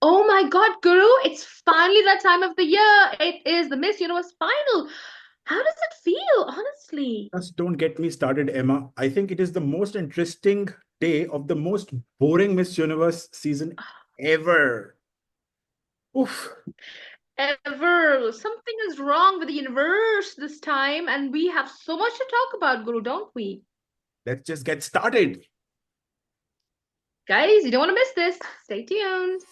Oh my God, Guru, it's finally that time of the year. It is the Miss Universe final. How does it feel, honestly? Just don't get me started, Emma. I think it is the most interesting day of the most boring Miss Universe season ever. Oof. Ever. Something is wrong with the universe this time, and we have so much to talk about, Guru, don't we? Let's just get started. Guys, you don't want to miss this. Stay tuned.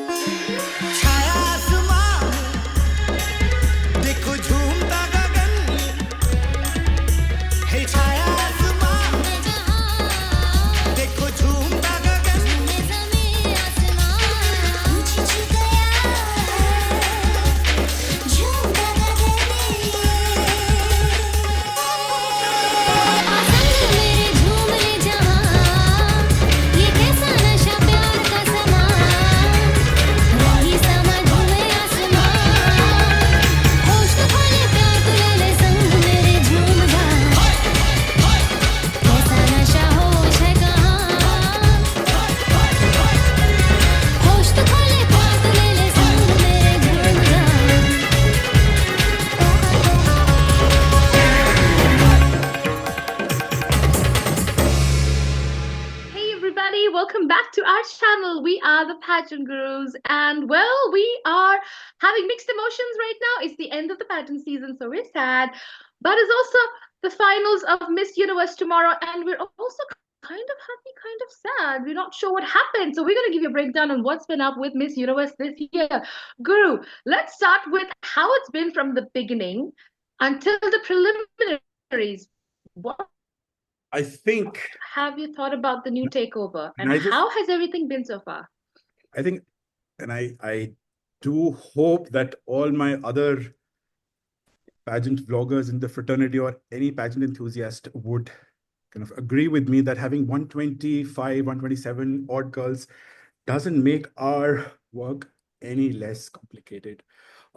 छाया आसमां देखो झूमता गगन है छाया आसमां देखो झूमता गगन ज़मीं आसमां ऊंची छू गया झूमता गगन मेरे झूम ले जहां ये कैसा नशा प्यार का समा वही समा झूमे आसमां होश तो खोले प्यार तू ले ले संग मेरे झूम जा कैसा नशा होश है कहाँ होश तो खोले प्यार तू ले ले संग मेरे झूम जा Hey everybody, welcome back to our channel. We are the Pageant Gurus, and well, we are having mixed emotions right now. It's the end of the pageant season, so we're sad, but it's also the finals of Miss Universe tomorrow, and we're also kind of happy, kind of sad. We're not sure what happened, so we're going to give you a breakdown on what's been up with Miss Universe this year. Guru, let's start with how it's been from the beginning until the preliminaries. What I think, have you thought about the new takeover, and and how has everything been so far? I think, and I do hope that all my other pageant vloggers in the fraternity or any pageant enthusiast would kind of agree with me that having 125, 127 odd girls doesn't make our work any less complicated.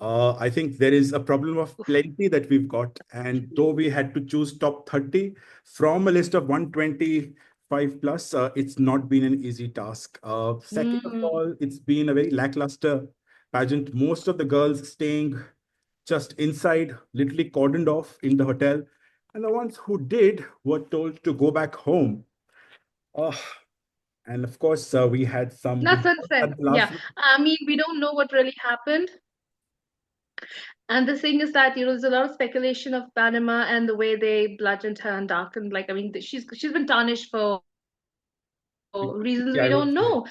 I think there is a problem of plenty that we've got. And though we had to choose top 30 from a list of 125 plus, it's not been an easy task. Second of Mm, all, it's been a very lackluster pageant. Most of the girls staying just inside, literally cordoned off in the hotel. And the ones who did were told to go back home. Uh, and of course, we had some that's withdrawals nonsense. at the Yeah, last. I mean, we don't know what really happened. And the thing is that, there's a lot of speculation of Panama and the way they bludgeoned her and darkened. Like, I mean, she's been tarnished for reasons Yeah, we I would don't say. know.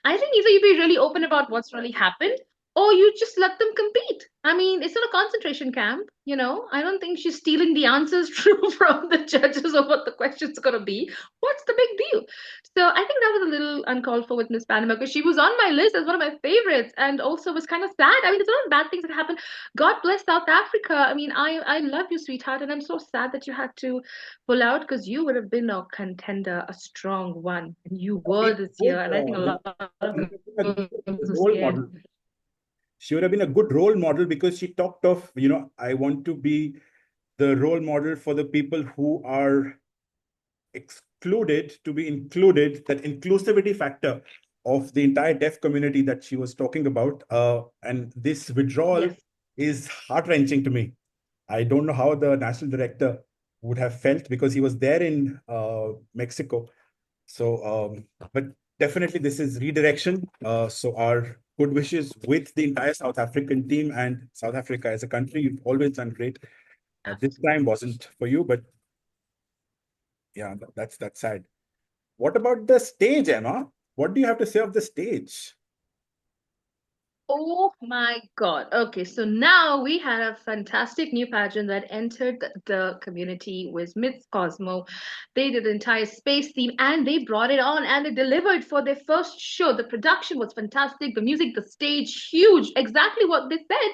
I think either you be really open about what's really happened, or you just let them compete. I mean, it's not a concentration camp. I don't think she's stealing the answers from the judges of what the question's gonna be. What's the big deal? So I think that was a little uncalled for with Miss Panama because she was on my list as one of my favorites and also was kind of sad. I mean, there's a lot of bad things that happened. God bless South Africa. I mean, I love you, sweetheart, and I'm so sad that you had to pull out because you would have been a contender, a strong one, and you Been were a this year. good, And I think a lot of been a girls good were role scared. model. She would have been a good role model because she talked of, I want to be the role model for the people who are excluded to be included, that inclusivity factor of the entire deaf community that she was talking about. And this withdrawal Yes. is heart-wrenching to me. I don't know how the national director would have felt because he was there in Mexico. So, but definitely this is redirection. So our good wishes with the entire South African team and South Africa as a country. You've always done great. This time wasn't for you, but yeah, that's sad. What about the stage, Emma? What do you have to say of the stage? Oh my God. Okay, so now we had a fantastic new pageant that entered the community with Miss Cosmo. They did the entire space theme and they brought it on and they delivered for their first show. The production was fantastic, the music, the stage, huge. Exactly what they said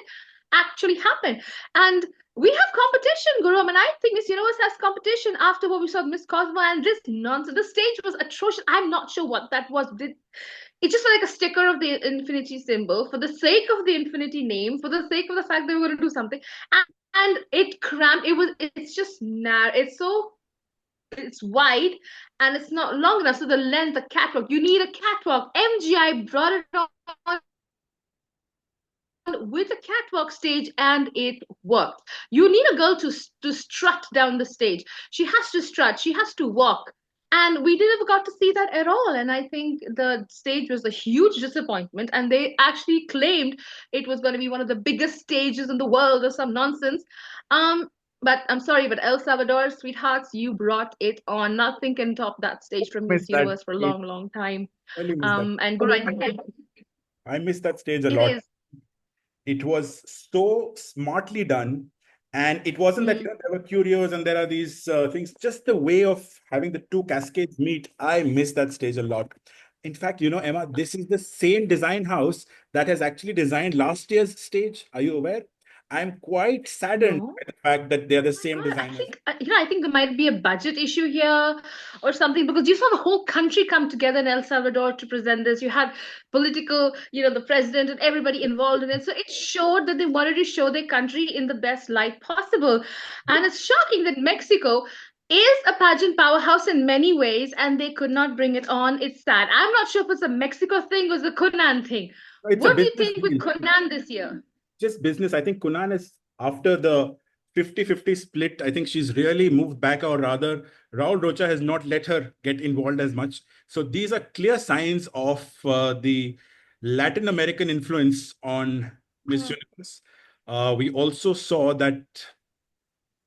actually happened. And we have competition, Guru. I mean, I think Miss Universe has competition after what we saw with Miss Cosmo and this nonsense. The stage was atrocious. I'm not sure what that was. It's just like a sticker of the infinity symbol for the sake of the infinity name, for the sake of the fact that we're going to do something. And it cramped. It's just narrow. It's so it's wide and it's not long enough. So the length, the catwalk, you need a catwalk. MGI brought it on with a catwalk stage and it worked. You need a girl to strut down the stage. She has to strut, she has to walk. And we never got to see that at all. And I think the stage was a huge disappointment. And they actually claimed it was going to be one of the biggest stages in the world or some nonsense. Um, but I'm sorry, but El Salvador, sweethearts, you brought it on. Nothing can top that stage from Miss Miss that Universe for a stage. long, long time. Really miss that. And go right ahead. I miss that stage a It lot. is. It was so smartly done. And it wasn't that Mm. there were curios and there are these things, just the way of having the two cascades meet. I miss that stage a lot. In fact, Emma, this is the same design house that has actually designed last year's stage. Are you aware? I'm quite saddened No. by the fact that they're the same I designers. think I think there might be a budget issue here or something because you saw the whole country come together in El Salvador to present this. You had political, the president and everybody involved in it. So it showed that they wanted to show their country in the best light possible. And it's shocking that Mexico is a pageant powerhouse in many ways and they could not bring it on. It's sad. I'm not sure if it's a Mexico thing or the Kunan thing. It's a What do you business think with deal. Kunan this year? Just business. I think Kunan is after the 50-50 split. I think she's really moved back, or rather, Raul Rocha has not let her get involved as much. So these are clear signs of the Latin American influence on Miss Universe. We also saw that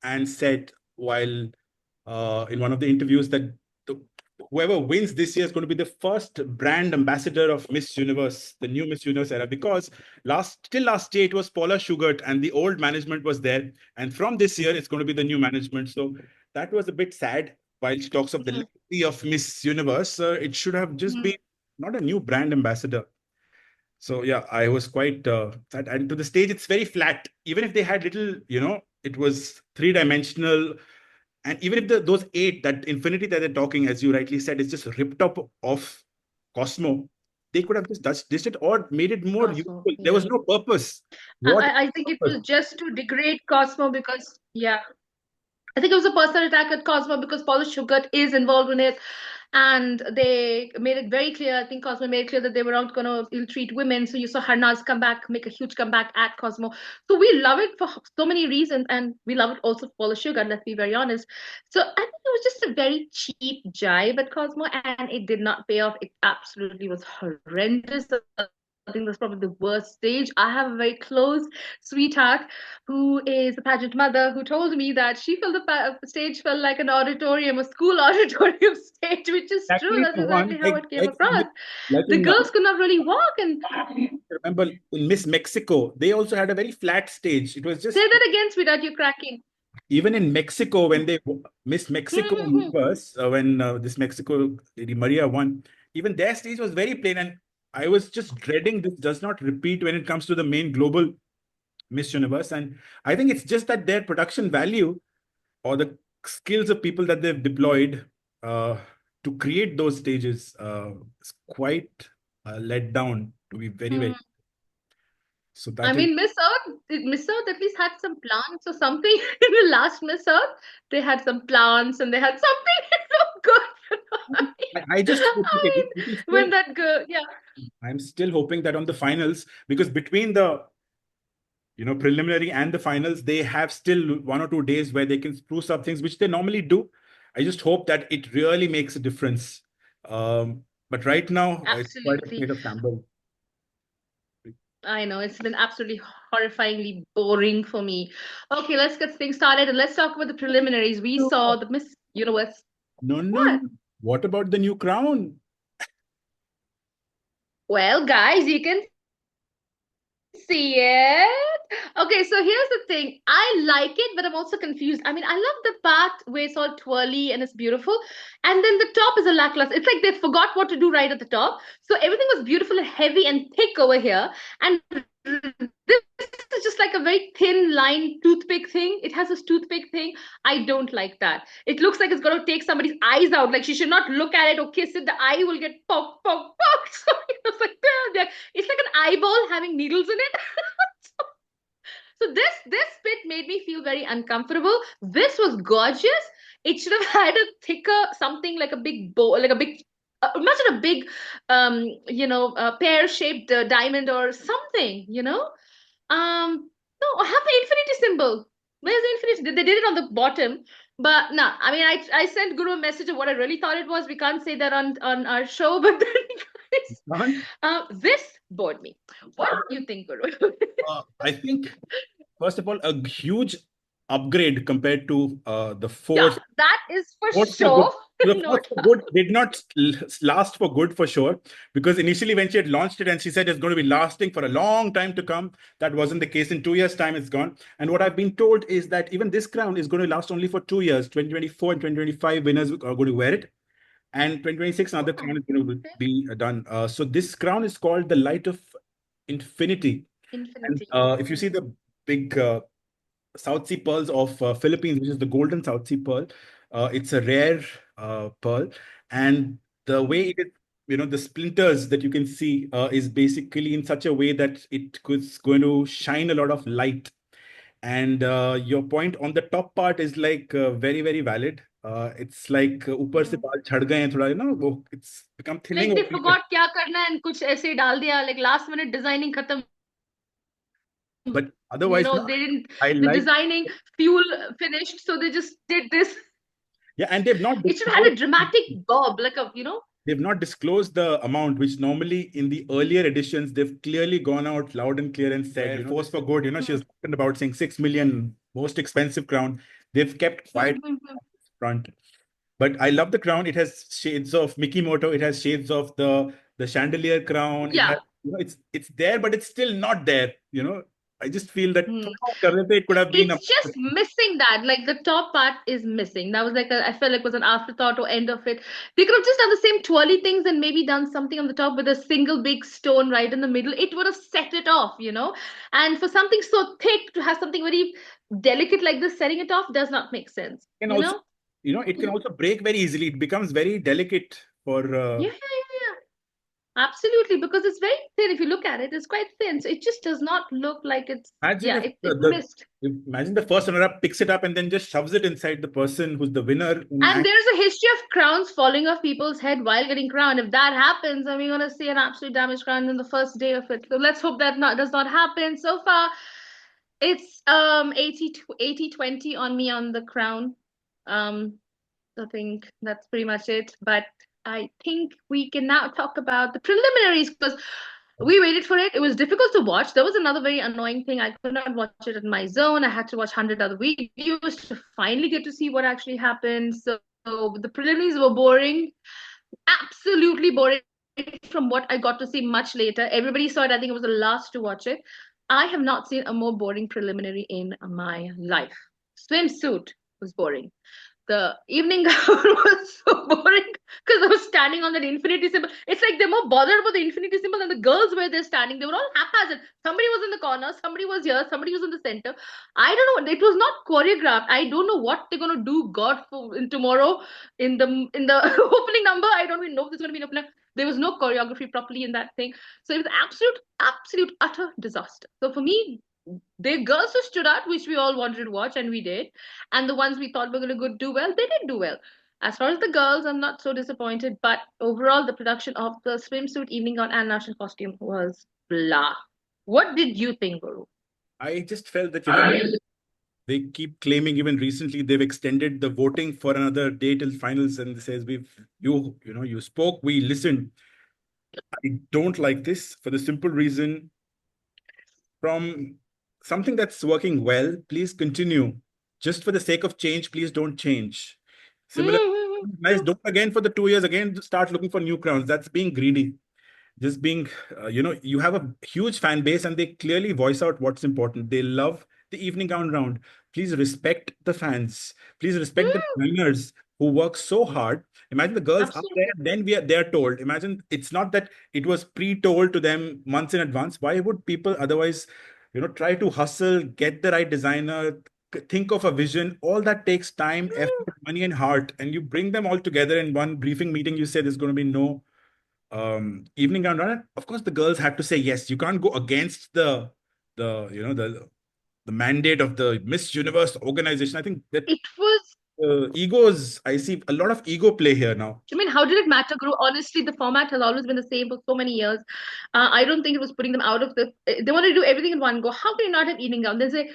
and said while in one of the interviews that whoever wins this year is going to be the first brand ambassador of Miss Universe, the new Miss Universe era, because till last year it was Paula Sugart and the old management was there. And from this year, it's going to be the new management. So that was a bit sad. While she talks of the legacy of Miss Universe, it should have just been not a new brand ambassador. So yeah, I was quite sad. And to the stage, it's very flat. Even if they had little, it was three-dimensional. And even if those 8, that infinity that they're talking, as you rightly said, is just ripped up of Cosmo, they could have just ditched it or made it more Cosmo, useful. There was no purpose. What I think it purpose? was just to degrade Cosmo because, yeah, I think it was a personal attack at Cosmo because Paula Sugart is involved in it. And they made it very clear. I think Cosmo made it clear that they were not going to ill-treat women. So you saw Harnaz come back, make a huge comeback at Cosmo. So we love it for so many reasons. And we love it also for Paula Sugart, let's be very honest. So I think it was just a very cheap jibe at Cosmo and it did not pay off. It absolutely was horrendous. I think that's probably the worst stage. I have a very close sweetheart who is a pageant mother who told me that she felt the stage felt like an auditorium, a school auditorium stage, which is true. Exactly That's the one, exactly how it came like across. The in girls could not really walk. And remember in Miss Mexico, they also had a very flat stage. It was just say that again, sweetheart, you're cracking. even in Mexico when they Miss Mexico universe, when this Mexico Lady Maria won, even their stage was very plain, and I was just dreading this does not repeat when it comes to the main global Miss Universe. And I think it's just that their production value or the skills of people that they've deployed to create those stages is quite let down, to be very, very. So I that is mean, Miss Earth at least had some plants or something. In the last Miss Earth, they had some plants and they had something. It looked good. I just hope, I okay, mean, when that girl, yeah. I'm still hoping that on the finals, because between the preliminary and the finals, they have still 1 or 2 days where they can spruce up things, which they normally do. I just hope that it really makes a difference. But right now, it's quite a Absolutely. state of shambles. I know it's been absolutely horrifyingly boring for me. Okay, let's get things started and let's talk about the preliminaries. We saw the Miss Universe. No, no, What? no. What about the new crown? Well, guys, you can see it. Okay, so here's the thing. I like it, but I'm also confused. I mean, I love the part where it's all twirly and it's beautiful. And then the top is a lackluster. It's like they forgot what to do right at the top. So everything was beautiful and heavy and thick over here. And this is just like a very thin line toothpick thing. It has this toothpick thing. I don't like that. It looks like it's going to take somebody's eyes out. Like she should not look at it or kiss it. The eye will get poked, poked, poked. So it's like there. It's like an eyeball having needles in it. So this bit made me feel very uncomfortable. This was gorgeous. It should have had a thicker something like a big bow, like a big, imagine a big, pear-shaped diamond or something, No, have the infinity symbol. Where's the infinity? They did it on the bottom, but no. I mean, I sent Guru a message of what I really thought it was. We can't say that on our show, but then guys, Can't? this bored me. What do you think, Guru? I think, first of all, a huge upgrade compared to the Yeah, Force. that is for Force for good. sure. The No Force for doubt. good did not last for good for sure, because initially when she had launched it and she said it's going to be lasting for a long time to come, that wasn't the case. In 2 years' time, it's gone. And what I've been told is that even this crown is going to last only for 2 years. 2024 and 2025 winners are going to wear it. And 2026, another Oh, crown is going to okay. be done. So this crown is called the Light of Infinity. And Infinity. if you see the big South Sea pearls of Philippines, which is the golden South Sea pearl, it's a rare pearl. And the way it is, the splinters that you can see is basically in such a way that it's going to shine a lot of light. And your point on the top part is like very, very valid. It's like ऊपर से Hmm. बाल झड़ गए हैं थोड़ा, it's become thinning Like they over here. forgot क्या करना है and कुछ ऐसे ही डाल दिया, like last minute designing खत्म. But otherwise, They didn't, I the like, designing fuel finished, so they just did this. yeah, and they've not It should have had disclosed. a dramatic bob, like They've not disclosed the amount, which normally in the earlier editions, they've clearly gone out loud and clear and said, Force for Good, she was talking about saying 6 million, most expensive crown. They've kept quiet front. But I love the crown. It has shades of Mickey Moto. It has shades of the chandelier crown. It has, yeah. it's there, but it's still not there. I just feel that Hmm. it could have been a. It's just missing that. Like the top part is missing. That was like I felt like it was an afterthought or end of it. They could have just done the same twirly things and maybe done something on the top with a single big stone right in the middle. It would have set it off. And for something so thick to have something very delicate like this, setting it off does not make sense. Can also, it can also break very easily. It becomes very delicate for. Yeah, yeah, yeah. Absolutely, because it's very thin. If you look at it, it's quite thin. So it just does not look like it's, Imagine yeah, if it missed. imagine the first runner-up picks it up and then just shoves it inside the person who's the winner. And there's a history of crowns falling off people's head while getting crowned. If that happens, then we're gonna see an absolute damaged crown in the first day of it. So let's hope that does not happen. So far, it's 80-20 on me on the crown. I think that's pretty much it. But I think we can now talk about the preliminaries because we waited for it. It was difficult to watch. There was another very annoying thing. I could not watch it in my zone. I had to watch 100 other videos to finally get to see what actually happened. So the preliminaries were boring, absolutely boring from what I got to see much later. Everybody saw it. I think it was the last to watch it. I have not seen a more boring preliminary in my life. Swimsuit was boring. The evening gown was so boring because I was standing on that infinity symbol. It's like they're more bothered about the infinity symbol than the girls where they're standing. They were all haphazard. Somebody was in the corner, somebody was here, somebody was in the center. I don't know. It was not choreographed. I don't know what they're gonna do. God, for in tomorrow in the opening number. I don't even know if there's gonna be an opening. There was no choreography properly in that thing. So it was absolute, utter disaster. So for me, the girls who stood out, which we all wanted to watch, and we did, and the ones we thought were going to do well, they did do well. As far as the girls, I'm not so disappointed, but overall, the production of the swimsuit, evening gown, and national costume was blah. What did you think, Guru? I just felt that, they keep claiming, even recently, they've extended the voting for another day till finals, and it says you spoke, we listened. I don't like this for the simple reason, from something that's working well, please continue. Just for the sake of change, please don't change. Similar, nice. Don't again for the 2 years again start looking for new crowns. That's being greedy. Just being, you have a huge fan base and they clearly voice out what's important. They love the evening gown round. Please respect the fans. Please respect the designers who work so hard. Imagine the girls are there, then they're told. Imagine it's not that it was pre-told to them months in advance. Why would people otherwise, try to hustle, get the right designer, think of a vision? All that takes time, effort, money, and heart. And you bring them all together in one briefing meeting. You say there's going to be no evening gown runner. Of course the girls had to say yes. You can't go against the mandate of the Miss Universe organization. I think that It was egos. I see a lot of ego play here now. I mean, how did it matter, Guru? Honestly, the format has always been the same for so many years. I don't think it was putting them out of the. They wanted to do everything in one go. How can you not have evening gown? They say,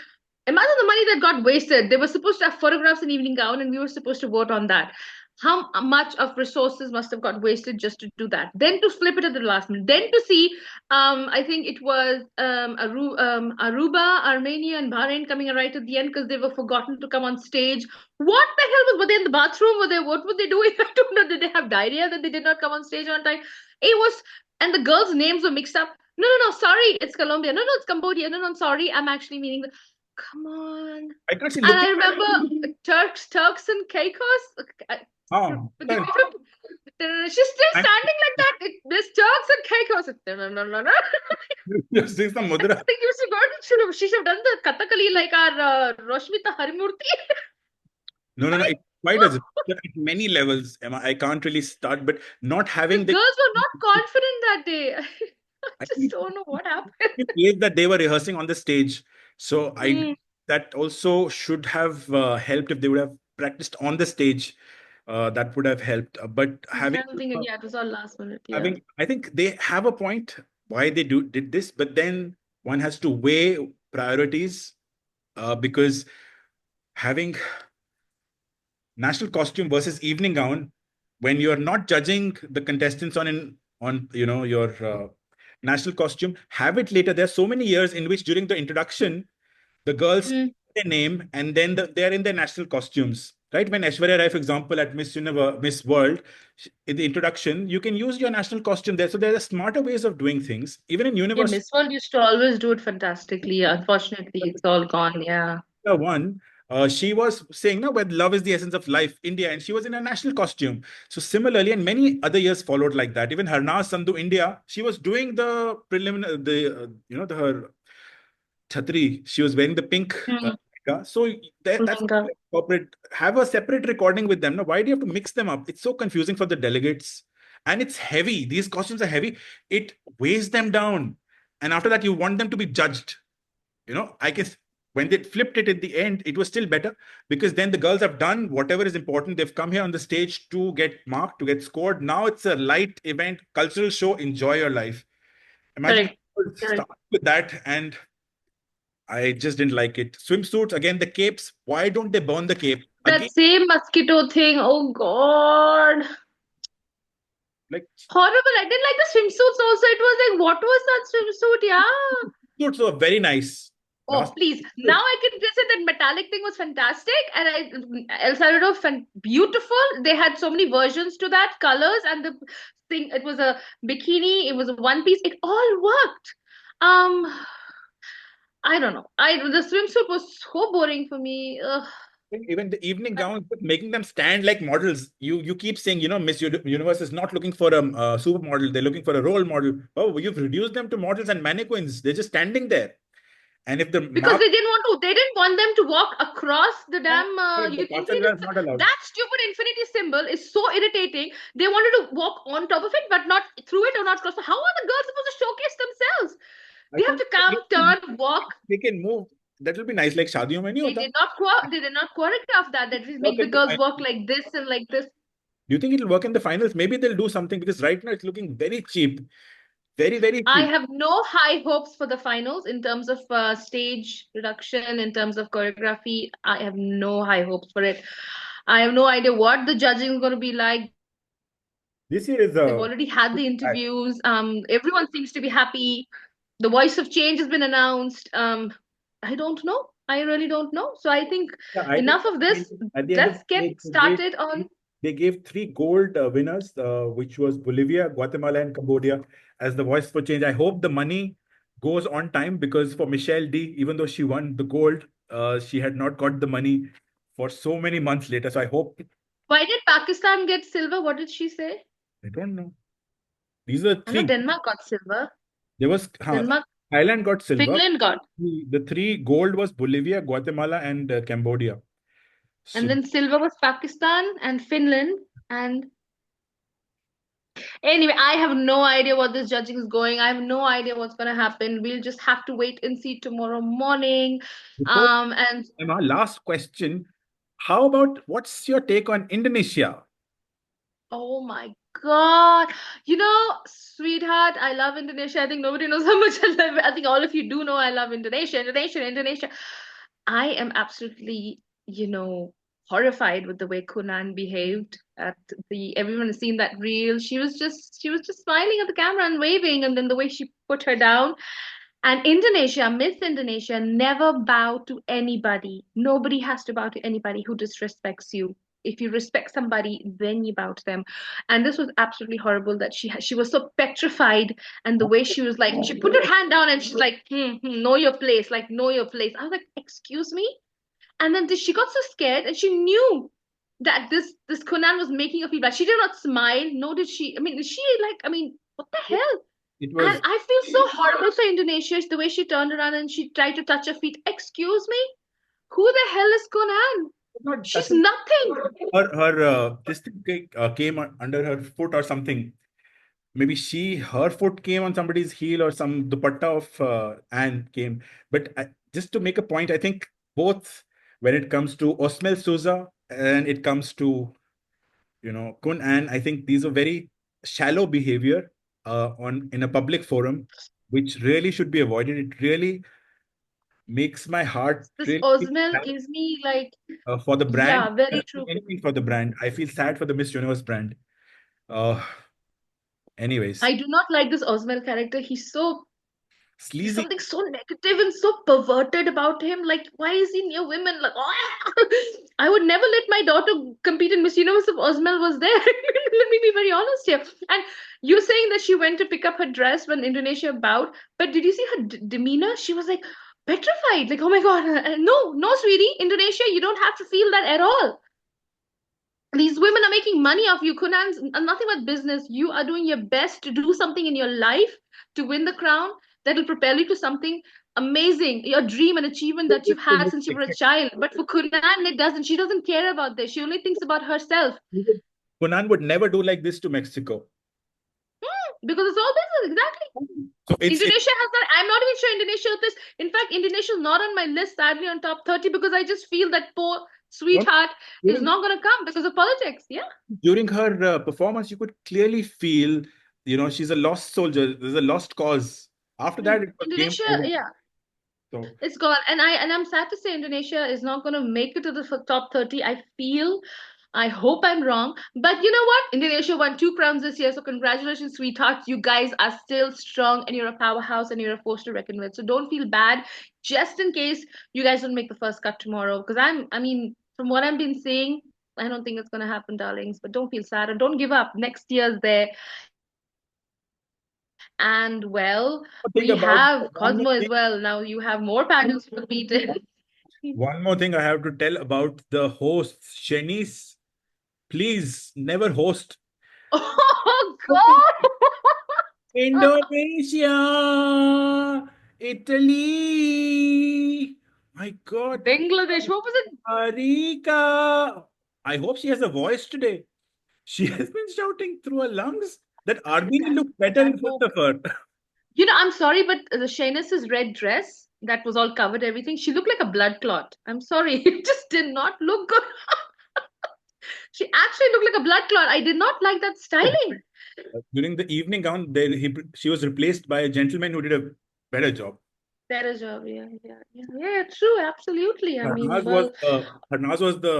imagine the money that got wasted. They were supposed to have photographs in evening gown, and we were supposed to vote on that. How much of resources must have got wasted just to do that? Then to flip it at the last minute. Then to see, I think it was Aruba, Armenia, and Bahrain coming right at the end because they were forgotten to come on stage. What the hell were they in the bathroom? What were they doing? I don't know. Did they have diarrhea that they did not come on stage on time? It was, and the girls' names were mixed up. No, no, no, sorry, it's Colombia. No, no, it's Cambodia. No, no, I'm sorry. I'm actually meaning the. Come on. I can't see And I looking. remember Turks and Caicos. Oh, She's still standing like that. There's Turks and Caicos. No, no, no, no. you're saying some I mudra. think you she should have done the Kathakali like our Roshmita Harimurthy. No, no, no. It's quite as at many levels, Emma. I can't really start, but not having The the girls were not confident that day. I I just think don't know what happened. place that they were rehearsing on the stage. So Mm. that also should have helped if they would have practiced on the stage. That would have helped. But I having don't think, yeah, it was all last minute. Yeah. having, I think they have a point why they did this, but then one has to weigh priorities because having national costume versus evening gown, when you're not judging the contestants on your national costume, have it later. There's so many years in which during the introduction the girls Mm. their name and then they're in their national costumes, right? When Aishwarya Rai, for example, at Miss Universe, Miss World, in the introduction, you can use your national costume there. So there are smarter ways of doing things, even in Yeah, Universe. Miss World used to always do it fantastically. Unfortunately, it's all gone. Yeah. One, she was saying, no, when love is the essence of life, India, and she was in a national costume. So similarly, and many other years followed like that. Even Harnas Sandhu, India, she was doing the preliminary, her chhatri. She was wearing the pink. Mm. So that's Lehenga. corporate. Have a separate recording with them. Now, why do you have to mix them up? It's so confusing for the delegates, and it's heavy. These costumes are heavy. It weighs them down, and after that, you want them to be judged. I guess when they flipped it at the end, it was still better because then the girls have done whatever is important. They've come here on the stage to get marked, to get scored. Now it's a light event, cultural show. Enjoy your life. Imagine Correct. people Correct. start with that, and I just didn't like it. Swimsuits again, the capes. Why don't they burn the cape again? That same mosquito thing. Oh God. Like Horrible. I didn't like the swimsuits also. It was like, what was that swimsuit? Yeah. suits were very nice. Oh, Last please. Now I can just say that metallic thing was fantastic. And El Salvador, beautiful. They had so many versions to that, colors, and the thing, it was a bikini, it was a one piece. It all worked. Um, I don't know. The swimsuit was so boring for me. Ugh. even the evening gowns, but making them stand like models. You keep saying, Miss Universe is not looking for a supermodel. They're looking for a role model. Oh, you've reduced them to models and mannequins. They're just standing there. And if the Because they didn't want them to walk across the damn the infinity. is not allowed. That stupid infinity symbol is so irritating. They wanted to walk on top of it, but not through it or not cross. So how are the girls supposed to showcase themselves? I They have thought to come, turn, walk. they can move. That will be nice, like Shadiyon mein nahi hota. They did not choreograph that. That is make Work the at the girls final. walk like this and like this. Do you think it'll work in the finals? Maybe they'll do something because right now it's looking very cheap. Very, very I cheap. have no high hopes for the finals in terms of stage production, in terms of choreography. I have no high hopes for it. I have no idea what the judging is going to be like. This year is They've already had the interviews. Everyone seems to be happy. The voice of change has been announced. I don't know. I really don't know. So I think yeah, I enough think of this. at the end of Let's the get day, started on. they gave three gold winners, which was Bolivia, Guatemala, and Cambodia, as the voice for change. I hope the money goes on time because for Michelle D, even though she won the gold, she had not got the money for so many months later. So I hope. Why did Pakistan get silver? What did she say? I don't know. These are I know three. Denmark got silver. There was Denmark, Thailand got silver. Finland got. The three gold was Bolivia, Guatemala, and Cambodia. And So then silver was Pakistan and Finland. And anyway, I have no idea what this judging is going. I have no idea what's going to happen. We'll just have to wait and see tomorrow morning. before And Emma, last question. How about what's your take on Indonesia? Oh my God. You know, sweetheart, I love Indonesia. I think nobody knows how much I love it. I think all of you do know I love Indonesia, Indonesia, Indonesia. I am absolutely, horrified with the way Kunan behaved at everyone has seen that reel. She was just smiling at the camera and waving, and then the way she put her down. And Indonesia, Miss Indonesia, never bow to anybody. Nobody has to bow to anybody who disrespects you. If you respect somebody, then you bow to them. And this was absolutely horrible that she was so petrified, and the way she was like, she put her hand down and she's like, know your place, like know your place. I was like, excuse me? And then she got so scared, and she knew that this Conan was making her feel bad. She did not smile, nor did she. I mean, is she like, I mean, what the hell? It And was I feel so horrible for Indonesia, the way she turned around and she tried to touch her feet. Excuse me? Who the hell is Conan? not, I She's think nothing. her this thing came under her foot or something. Maybe her foot came on somebody's heel or some dupatta of Anne came. But just to make a point, I think both when it comes to Osmel Souza and it comes to Kun Anne, I think these are very shallow behavior on in a public forum, which really should be avoided. It really makes my heart This really Osmel sad gives me like, for the brand. yeah, very Doesn't true. do anything for the brand. I feel sad for the Miss Universe brand. Uh, anyways, I do not like this Osmel character. There's sleazy. something so negative and so perverted about him. Like, why is he near women? Like, I would never let my daughter compete in Miss Universe if Osmel was there. Let me be very honest here. And you're saying that she went to pick up her dress when Indonesia bowed, but did you see her demeanor? She was like petrified. Like, oh my God, no, no, sweetie, Indonesia, you don't have to feel that at all. These women are making money off you. Kunan's nothing but business. You are doing your best to do something in your life to win the crown that will propel you to something amazing, your dream and achievement that you've had since you were a child. But for Kunan, it doesn't. She doesn't care about this. She only thinks about herself Conan would never do like this to Mexico. because it's all business. Exactly. So it's Indonesia has that. I'm not even sure Indonesia has this. In fact, Indonesia is not on my list, sadly, on top 30 because I just feel that poor sweetheart is during, not going to come because of politics. Yeah. during her performance, you could clearly feel, she's a lost soldier. There's a lost cause. After that, it was game Indonesia, over. yeah. So It's gone, and I'm sad to say Indonesia is not going to make it to the top 30. I hope I'm wrong, but you know what? Indonesia won 2 crowns this year, so congratulations, sweethearts. You guys are still strong, and you're a powerhouse, and you're a force to reckon with. So don't feel bad, just in case you guys don't make the first cut tomorrow. Because I mean, from what I've been seeing, I don't think it's going to happen, darlings. But don't feel sad and don't give up. Next year's there, and well, think we about have one more Cosmo as thing. well. Now you have more panels to compete in. One more thing I have to tell about the hosts, Shanice. Please never host Oh God! Indonesia, Italy. My God, Bangladesh. What was it? Marika. I hope she has a voice today. She has been shouting through her lungs that Armini looked better I in front hope. of her. I'm sorry, but the Shayna's red dress that was all covered, everything, she looked like a blood clot. I'm sorry, it just did not look good. She actually looked like a blood clot. I did not like that styling. During the evening gown, she was replaced by a gentleman who did a better job. Better job, yeah, true, absolutely. I Her mean, nose was well,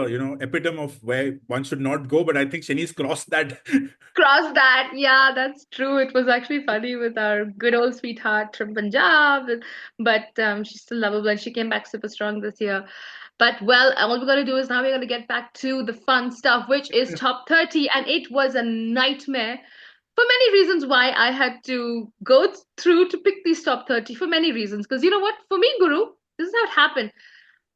the epitome of where one should not go, but I think Shanice crossed that. cross that. Yeah, that's true. It was actually funny with our good old sweetheart from Punjab, but she's still lovable and she came back super strong this year. But well, all we're going to do is now we're going to get back to the fun stuff, which is top 30, and it was a nightmare for many reasons why I had to go through to pick these top 30 for many reasons. Because you know what? For me, Guru, this is how it happened.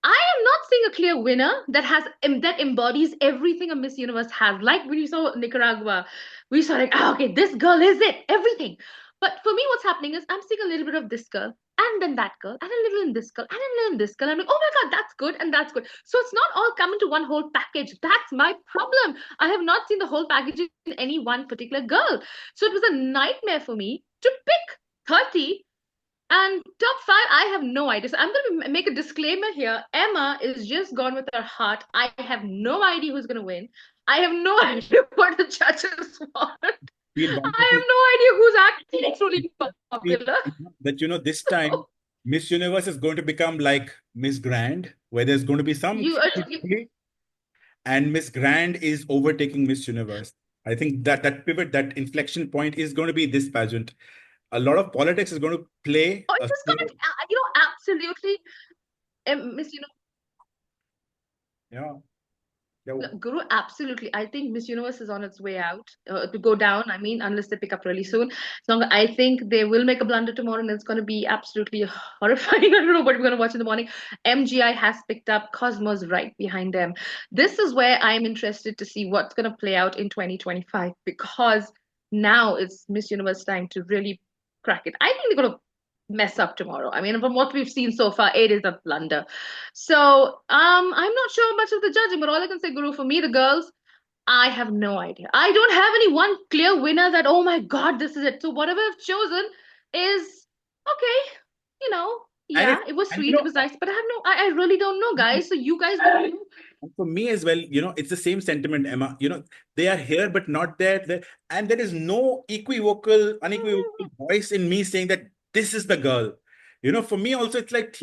I am not seeing a clear winner that embodies everything a Miss Universe has. Like when you saw Nicaragua, we saw like, okay, this girl is it, everything. But for me, what's happening is I'm seeing a little bit of this girl, and then that girl, and a little in this girl, and a little in this girl. I'm like, oh my God, that's good, and that's good. So it's not all coming to one whole package. That's my problem. I have not seen the whole package in any one particular girl. So it was a nightmare for me to pick 30 And top five, I have no idea. So I'm going to make a disclaimer here. Emma is just gone with her heart. I have no idea who's going to win. I have no idea what the judges want. Feel I have wonderful. no idea who's actually truly Feel popular. that this time Miss Universe is going to become like Miss Grand, where there's going to be some You and Miss Grand is overtaking Miss Universe. I think that pivot, that inflection point is going to be this pageant. A lot of politics is going to play oh, a it's role. going to, absolutely, Miss Yeah, yeah. Guru, absolutely. I think Miss Universe is on its way out to go down. I mean, unless they pick up really soon. So I think they will make a blunder tomorrow, and it's going to be absolutely horrifying. I don't know what we're going to watch in the morning. MGI has picked up Cosmos right behind them. This is where I'm interested to see what's going to play out in 2025 because now it's Miss Universe time to really crack it. I think they're going to mess up tomorrow. I mean, from what we've seen so far, it is a blunder. So, I'm not sure much of the judging, but all I can say, Guru, for me, the girls, I have no idea. I don't have any one clear winner that, oh my God, this is it. So whatever I've chosen is okay. You know, And yeah, it, it was and sweet, it was nice, but I really don't know, guys. So you guys will know. for me as well, it's the same sentiment, Emma. They are here but not there. And there is no unequivocal voice in me saying that this is the girl. For me also, it's like,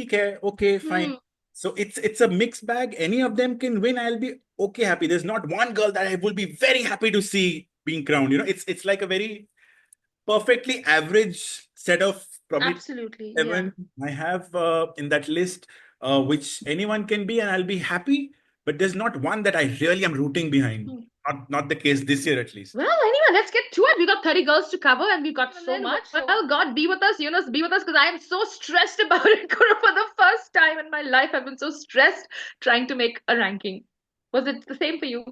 okay, fine. Hmm. So it's a mixed bag. Any of them can win. I'll be okay, happy. There's not one girl that I will be very happy to see being crowned. It's like a very perfectly average set of probably Absolutely, yeah. seven I have in that list, which anyone can be, and I'll be happy. But there's not one that I really am rooting behind. Hmm. Not the case this year, at least. Well, anyway, let's get to it. We got 30 girls to cover and we've got And so then, much. well, Well, God be with us, Yunus, be with us because I am so stressed about it. Guru, for the first time in my life, I've been so stressed trying to make a ranking. Was it the same for you?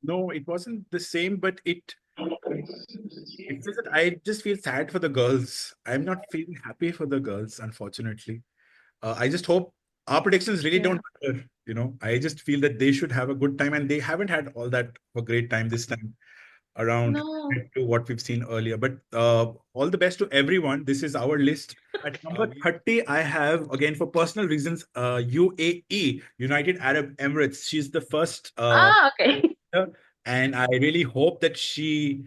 No, it wasn't the same, but it's just that I just feel sad for the girls. I'm not feeling happy for the girls, unfortunately. I just hope our predictions really Yeah. don't matter. I just feel that they should have a good time, and they haven't had all that of a great time this time around No. compared to what we've seen earlier. But all the best to everyone. This is our list. At number 30, I have, again, for personal reasons, UAE, United Arab Emirates. She's the first Ah, okay. and I really hope that she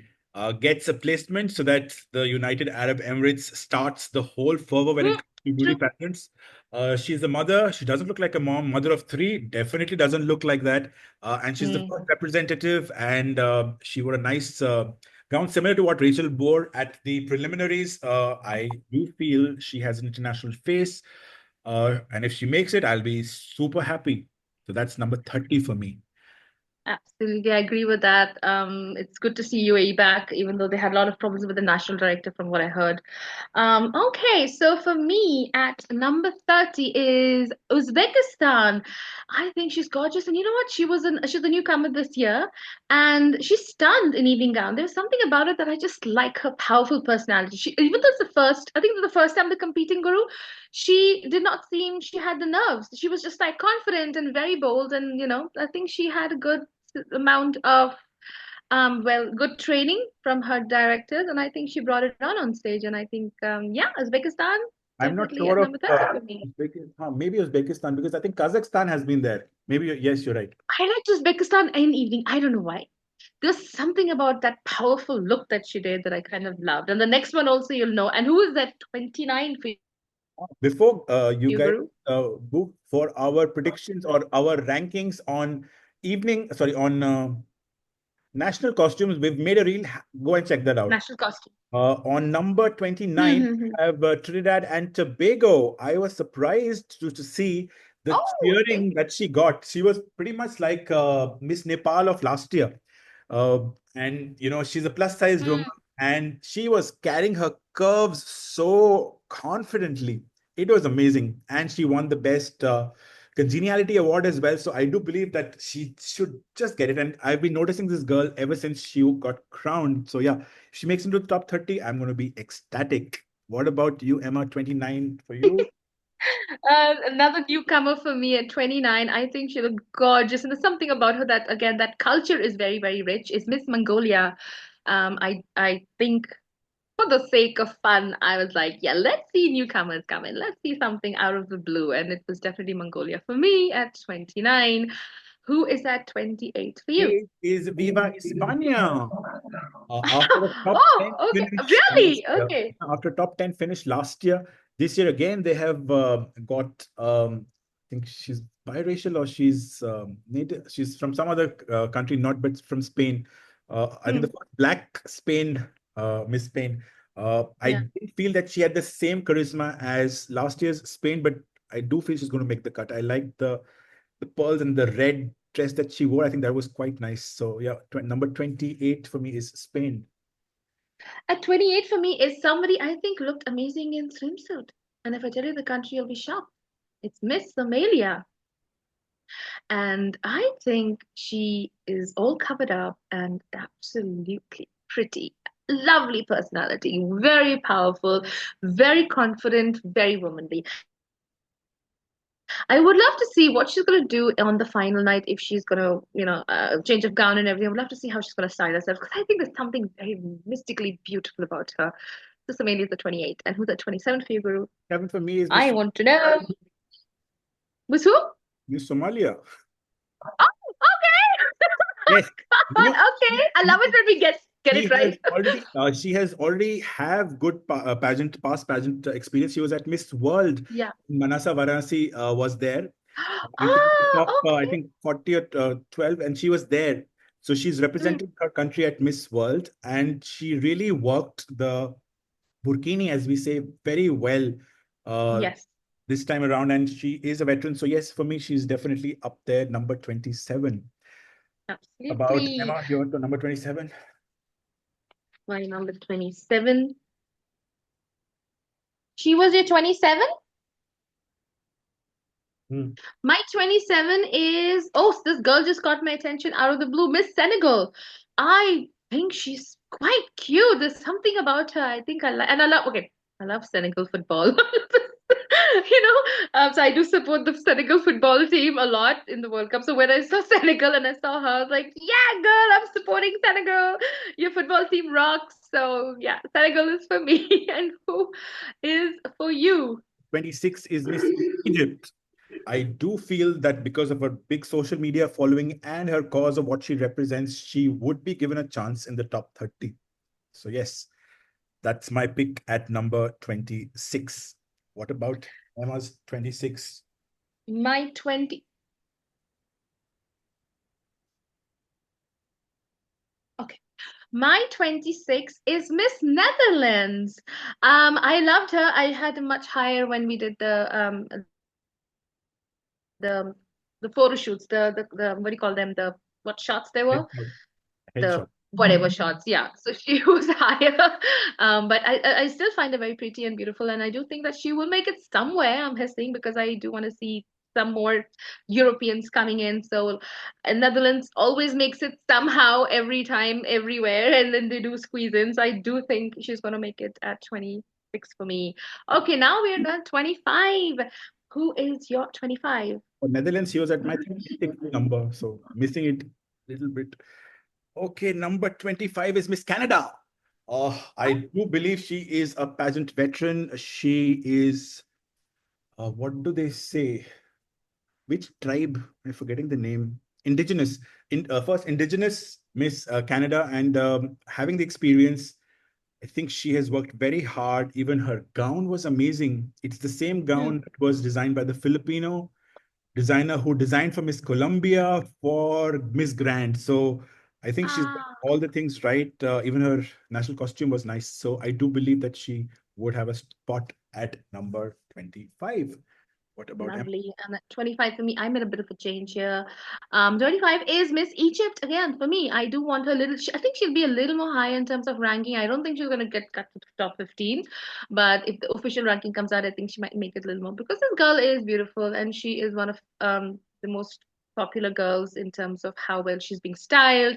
gets a placement so that the United Arab Emirates starts the whole fervor when it Hmm, comes to beauty true. pageants. She's a mother. She doesn't look like a mom. Mother of three, definitely doesn't look like that. And she's the Hmm. first representative, and she wore a nice gown similar to what Rachel wore at the preliminaries. I do feel she has an international face, and if she makes it, I'll be super happy. So that's number 30 for me. Absolutely, I agree with that. It's good to see UAE back, even though they had a lot of problems with the national director, from what I heard. Okay, so for me, at number 30 is Uzbekistan. I think she's gorgeous, and you know what? She's a newcomer this year, and she's stunned in evening gown. There's something about it that I just like her powerful personality. Even though it's the first, I think it's the first time they're competing, Guru, she did not seem she had the nerves. She was just like confident and very bold, and I think she had a good amount of good training from her directors, and I think she brought it on stage. And I think yeah, Uzbekistan I'm not definitely at sure of number 30 for me. Maybe Uzbekistan, because I think Kazakhstan has been there. Maybe, yes, you're right. I liked Uzbekistan in evening. I don't know why. There's something about that powerful look that she did that I kind of loved. And the next one also you'll know. And who is that 29 for Before you you, guys Guru? go for our predictions or our rankings on national costumes, we've made a reel. Go and check that out. National costume. On number 29, Hmm. we have Trinidad and Tobago. I was surprised to see the Oh, okay. cheering that she got. She was pretty much like Miss Nepal of last year. And, she's a plus size woman, Hmm. and she was carrying her curves so confidently. It was amazing. And she won the best congeniality award as well. So I do believe that she should just get it. And I've been noticing this girl ever since she got crowned. So yeah, if she makes into the top 30, I'm going to be ecstatic. What about you, Emma? 29 for you? Another newcomer for me at 29. I think she looked gorgeous, and there's something about her that, again, that culture is very, very rich. Is Miss Mongolia. I think. for the sake of fun, I was like, yeah, let's see newcomers come in. Let's see something out of the blue. And it was definitely Mongolia for me at 29. Who is at 28 for you? It is Viva España. After the top 10 Oh, okay. finish last Really? year, Okay. after top 10 finish last year, this year again they have got I think she's biracial or she's native, she's from some other country, not but from Spain. I think the Hmm. first black Spain Miss Spain. I Yeah. didn't feel that she had the same charisma as last year's Spain, but I do feel she's going to make the cut. I like the pearls and the red dress that she wore. I think that was quite nice. So yeah, number 28 for me is Spain. At 28 for me is somebody I think looked amazing in swimsuit. And if I tell you the country, you'll be shocked. It's Miss Somalia. And I think she is all covered up and absolutely pretty. Lovely personality, very powerful, very confident, very womanly. I would love to see what she's gonna do on the final night if she's gonna, change of gown and everything. I would love to see how she's gonna style herself because I think there's something very mystically beautiful about her. So Sameli is the 28, and who's at 27 for you, Guru? Kevin for me is I want to know. Who's who? Miss Somalia. Oh, okay. Yes, you God, know, okay. I love it when we get it right. she has already have good pageant past pageant experience. She was at Miss World. Yeah. Manasa Varanasi was there. In terms of Ah, top, I okay. think 40 or 12, and she was there. So she's Mm, representing her country at Miss World, and she really worked the Burkini, as we say, very well uh, yes, this time around. And she is a veteran. So yes, for me, she's definitely up there, number 27. About absolutely. Emma, you're to number 27. My number 27. She was your 27? Hmm. My 27 is, oh, this girl just caught my attention out of the blue, Miss Senegal. I think she's quite cute. There's something about her. I think I like, and I love, okay, I love Senegal football. So I do support the Senegal football team a lot in the World Cup. So when I saw Senegal and I saw her, I was like, yeah, girl, I'm supporting Senegal. Your football team rocks. So yeah, Senegal is for me. And who is for you? 26 is Miss Egypt. I do feel that because of her big social media following and her cause of what she represents, she would be given a chance in the top 30. So, yes, that's my pick at number 26. What about Emma's 26? My 20. Okay. My 26 is Miss Netherlands. I loved her. I had a much higher when we did the the photo shoots, the what do you call them? The what shots they were? Headshot. The Headshot. whatever shots. Yeah. So she was higher. But I still find her very pretty and beautiful, and I do think that she will make it somewhere. I'm hissing because I do want to see some more Europeans coming in. So Netherlands always makes it somehow every time, everywhere, and then they do squeeze in. So I do think she's gonna make it at 26 for me. Okay, now we're done 25. Who is your 25? For Netherlands, she was at my 36th number, so missing it a little bit. Okay, number 25 is Miss Canada. I do believe she is a pageant veteran. She is, what do they say? Which tribe? I'm forgetting the name. Indigenous. First, Indigenous Miss Canada, and having the experience, I think she has worked very hard. Even her gown was amazing. It's the same Hmm. gown that was designed by the Filipino designer who designed for Miss Colombia for Miss Grand. So I think she's done Ah. all the things right. Even her national costume was nice. So I do believe that she would have a spot at number 25. What about Emma? Lovely. And at 25 for me, I made a bit of a change here. 25 is Miss Egypt again for me. I do want her a little, I think she'll be a little more high in terms of ranking. I don't think she's going to get cut to the top 15, but if the official ranking comes out, I think she might make it a little more because this girl is beautiful and she is one of the most popular girls in terms of how well she's being styled,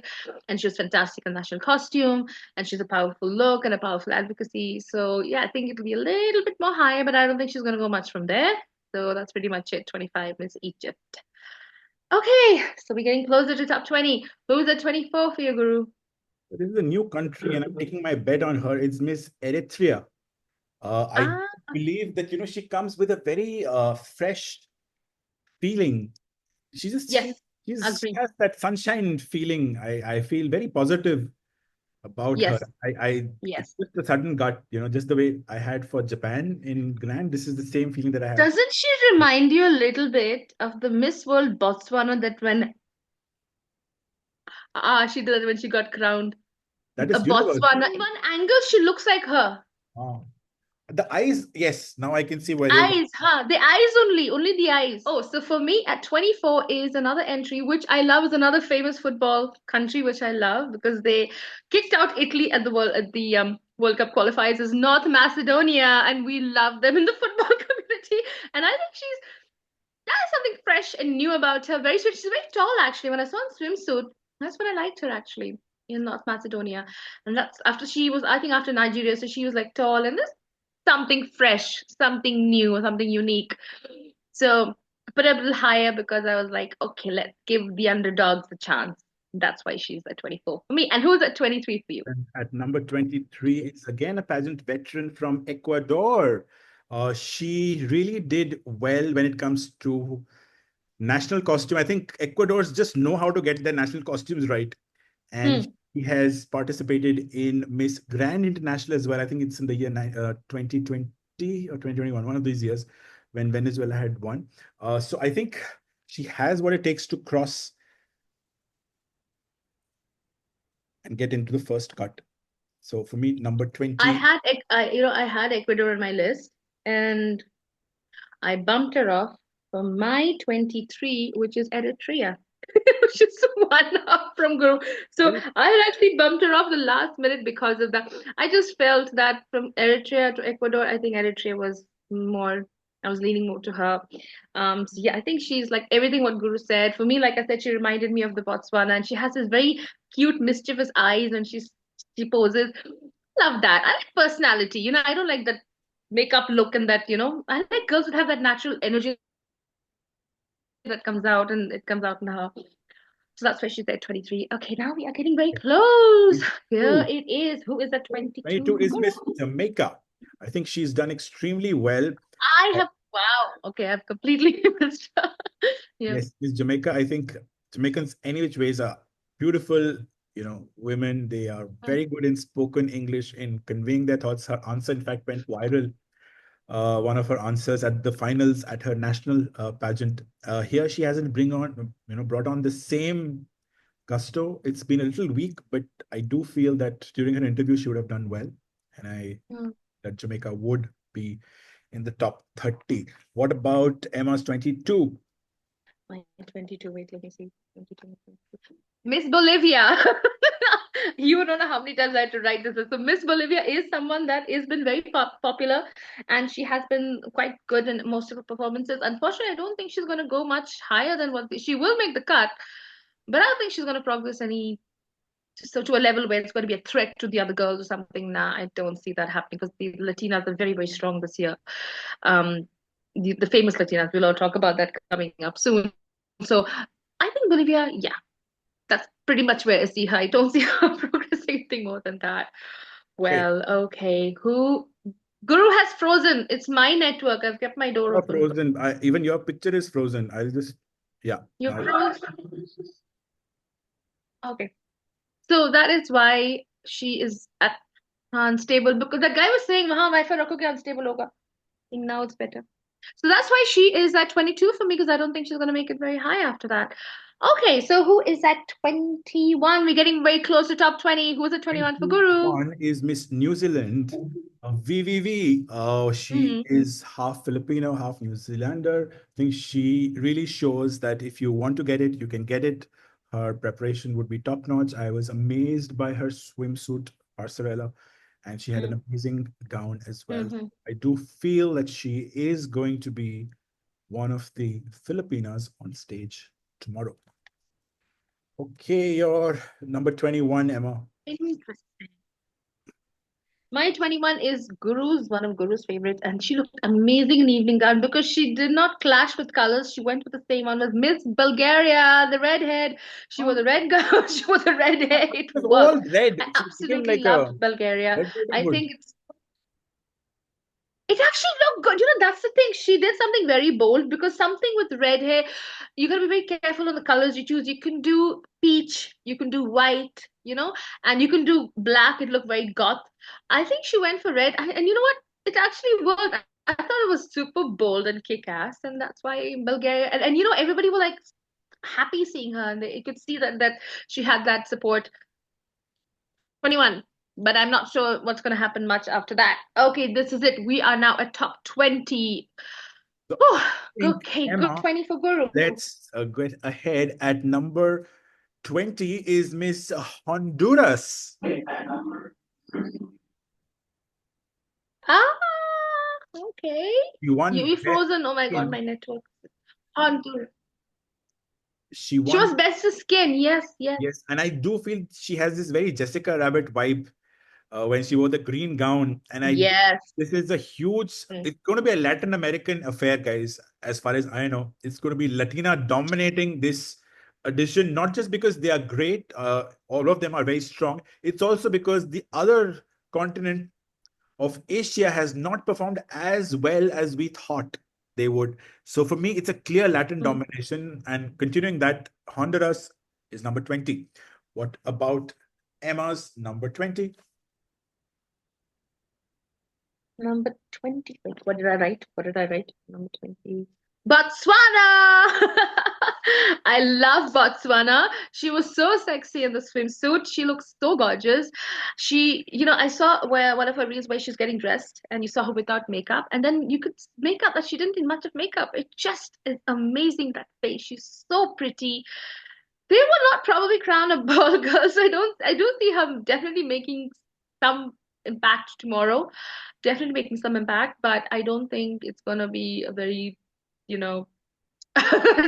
and she was fantastic in national costume, and she's a powerful look and a powerful advocacy. So yeah, I think it'll be a little bit more higher, but I don't think she's going to go much from there. So that's pretty much it. 25 is Egypt. Okay, so we're getting closer to top 20. Who's at 24 for you, Guru? This is a new country, and I'm taking my bet on her. It's Miss Eritrea. I Ah, believe that, she comes with a very fresh feeling. She just yes, she agree. has that sunshine feeling. I feel very positive about her. Yes, It's yes. just a sudden gut, just the way I had for Japan in Grand. This is the same feeling that I have. Doesn't she remind you a little bit of the Miss World Botswana that when she did it when she got crowned? That A is universe. Botswana. In one angle, she looks like her. Oh. The eyes, yes. Now I can see where they Eyes, huh? The eyes only the eyes. Oh, so for me at 24 is another entry, which I love, is another famous football country, which I love because they kicked out Italy at the World Cup qualifiers, is North Macedonia, and we love them in the football community. And I think that is something fresh and new about her. Very sweet. She's very tall, actually. When I saw her in swimsuit, that's when I liked her actually in North Macedonia. And that's after she was, I think, after Nigeria, so she was like tall and this something fresh, something new, something unique. So I put her a little higher because I was like, okay, let's give the underdogs a chance. That's why she's at 24 for me. And who's at 23 for you? And at number 23, it's again a pageant veteran from Ecuador. She really did well when it comes to national costume. I think Ecuadors just know how to get their national costumes right. And Hmm. he has participated in Miss Grand International as well. I think it's in the year 2020 or 2021, one of these years when Venezuela had won. So I think she has what it takes to cross and get into the first cut. So for me, number 20. I had Ecuador on my list, and I bumped her off from my 23, which is Eritrea, which is one up from Guru. So I had actually bumped her off the last minute because of that. I just felt that from Eritrea to Ecuador, I think Eritrea was more, I was leaning more to her. So yeah, I think she's like everything what Guru said. For me, like I said, she reminded me of the Botswana, and she has this very cute, mischievous eyes, and she poses. Love that. I like personality. I don't like that makeup look and that, I like girls that have that natural energy that comes out and it comes out in her. So that's why she's at 23. Okay, now we are getting very close. Here it is. Who is at 22 for 22 Guru? is Miss Jamaica. I think she's done extremely well. I Uh, have, wow. Okay, I've completely missed her. Yeah. Yes, Miss Jamaica. I think Jamaicans, any which ways, are beautiful, women. They are Mm, very good in spoken English, in conveying their thoughts. Her answer, in fact, went viral. One of her answers at the finals at her national pageant. Here, she hasn't brought on the same gusto. It's been a little weak, but I do feel that during her interview, she would have done well. And mm. that Jamaica would be in the top 30. What about Emma's 22? My 22, wait, let me see. 22, 22. Miss Bolivia. You don't know how many times I had to write this. So Miss Bolivia is someone that has been very popular, and she has been quite good in most of her performances. Unfortunately, I don't think she's going to go much higher than she will make the cut, but I don't think she's going to progress any to a level where it's going to be a threat to the other girls or something. Nah, I don't see that happening because the Latinas are very, very strong this year. Um, the famous Latinas, we'll all talk about that coming up soon. So I think Bolivia, yeah, that's pretty much where I see her. I don't see her progressing anything more than that. Okay. Well, okay. Guru has frozen. It's my network. I've kept my door You're open. frozen. Even your picture is frozen. I'll just, yeah. You Now, froze. Okay. So that is why she is at unstable because that guy was saying, "Wahan Wi-Fi rakhoge unstable hoga." I think now it's better. So that's why she is at 22 for me because I don't think she's going to make it very high after that. Okay, so who is at 21? We're getting very close to top 20. Who's at 21 for Guru? 21 is Miss New Zealand, VVV. She Hmm. is half Filipino, half New Zealander. I think she really shows that if you want to get it, you can get it. Her preparation would be top notch. I was amazed by her swimsuit, Arcerella, and she had an amazing gown as well. Mm-hmm. I do feel that she is going to be one of the Filipinas on stage tomorrow. Okay, you're number 21, Emma. Interesting. My 21 is Guru's, one of Guru's favorites, and she looked amazing in evening gown because she did not clash with colors. She went with the same one, was Miss Bulgaria, the redhead. She wore Oh, the red gown, she wore the red hair. It it was all worked. red. I She became absolutely like a loved Bulgaria. Red Riding I Hood. think it actually looked good. That's the thing. She did something very bold because something with red hair, you gotta be very careful on the colors you choose. You can do peach, you can do white, and you can do black. It looked very goth. I think she went for red, and you know what? It actually worked. I thought it was super bold and kick-ass, and that's why in Bulgaria, and everybody were like happy seeing her, and you could see that she had that support. 21, but I'm not sure what's going to happen much after that. Okay, this is it. We are now at top 20. So Whew. I think, Okay, good Emma, 20 for Guru. let's get ahead. At number 20 is Miss Honduras. Ah, okay. She won You Best frozen. Oh my God, Skin. my network. Honduras. She She was won, best to skin. Yes, yes. yes. And I do feel she has this very Jessica Rabbit vibe when she wore the green gown. And Yes. this is a huge, it's going to be a Latin American affair, guys, as far as I know. It's going to be Latina dominating this edition, not just because they are great, all of them are very strong. It's also because the other continent of Asia has not performed as well as we thought they would. So for me, it's a clear Latin Mm. domination. And continuing that, Honduras is number 20. What about Emma's number 20? Number 20. Wait, what did I write? What did I write? Number 20. Botswana! I love Botswana. She was so sexy in the swimsuit. She looks so gorgeous. I saw where one of her reels where she's getting dressed and you saw her without makeup. And then you could make out that she didn't need much of makeup. It just is amazing, that face. She's so pretty. They will not probably crown a ball girl, so I do see her definitely making some impact tomorrow. Definitely making some impact, but I don't think it's gonna be a very, you know,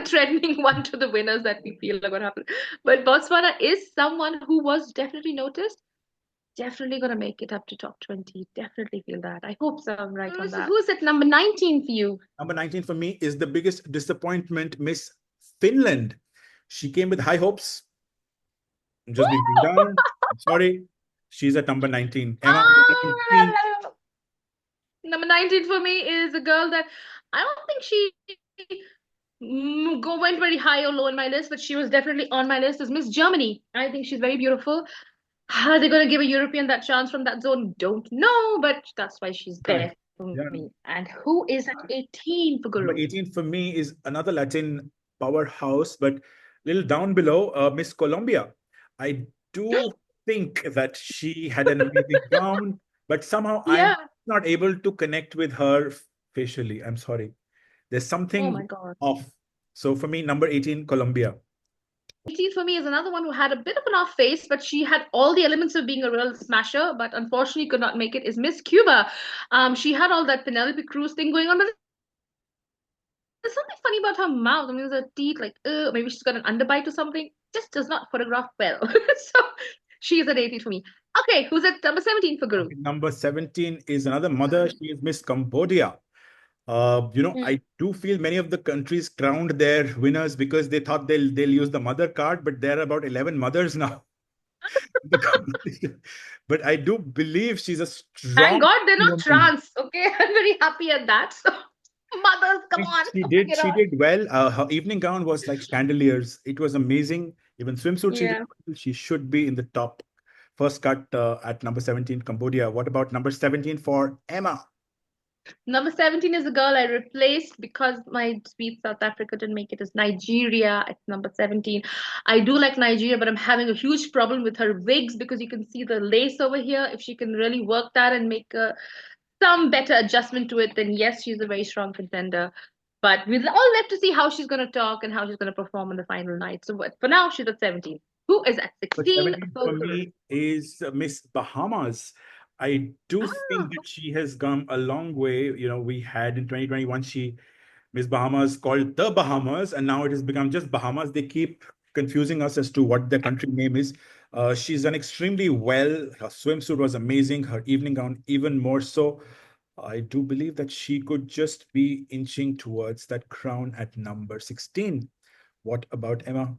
threatening one to the winners that we feel are gonna happen. But Botswana is someone who was definitely noticed. Definitely gonna make it up to top 20. Definitely feel that. I hope so. I'm right on that. Who's at number 19 for you? Number 19 for me is the biggest disappointment, Miss Finland. She came with high hopes. I'm just being down. I'm sorry. She's at number 19. Emma, number 19. Number 19 for me is a girl that I don't think she went very high or low in my list, but she was definitely on my list, is Miss Germany. I think she's very beautiful. Are they going to give a European that chance from that zone? Don't know, but that's why she's there for Yeah. me. And who is at 18 for Number Guru? 18 for me is another Latin powerhouse, but a little down below, Miss Colombia. I do think that she had an amazing gown, but somehow I'm Yeah. not able to connect with her facially. I'm sorry. There's Oh something my God. off. So for me, number 18, Colombia. 18 for me is another one who had a bit of an off face, but she had all the elements of being a real smasher, but unfortunately could not make it, is Miss Cuba. She had all that Penelope Cruz thing going on, but there's something funny about her mouth. I mean, there's a teeth, like, maybe she's got an underbite or something. Just does not photograph well. So she is at 18 for me. Okay, who's at number 17 for Guru? Okay, number 17 is another mother. She is Miss Cambodia. I do feel many of the countries crowned their winners because they thought they'll use the mother card, but there are about 11 mothers now in the competition. But I do believe she's a Thank strong God they're not woman. trans. Okay, I'm very happy at that. So, mothers, come on, She bring it on. did well. Her evening gown was like chandeliers. It was amazing. Even swimsuit, she did Yeah. well. She should be in the top. First cut at number 17, Cambodia. What about number 17 for Emma? Number 17 is a girl I replaced because my sweet South Africa didn't make it, is Nigeria at number 17. I do like Nigeria, but I'm having a huge problem with her wigs because you can see the lace over here. If she can really work that and make some better adjustment to it, then yes, she's a very strong contender. But we're all left to see how she's going to talk and how she's going to perform on the final night. So for now, she's at 17. Who is at But 16 17 for for me is Miss Bahamas. I do think Ah, that she has come a long way. We had in 2021, Miss Bahamas called the Bahamas, and now it has become just Bahamas. They keep confusing us as to what their country name is. She's done extremely well. Her swimsuit was amazing. Her evening gown, even more so. I do believe that she could just be inching towards that crown at number 16. What about Emma?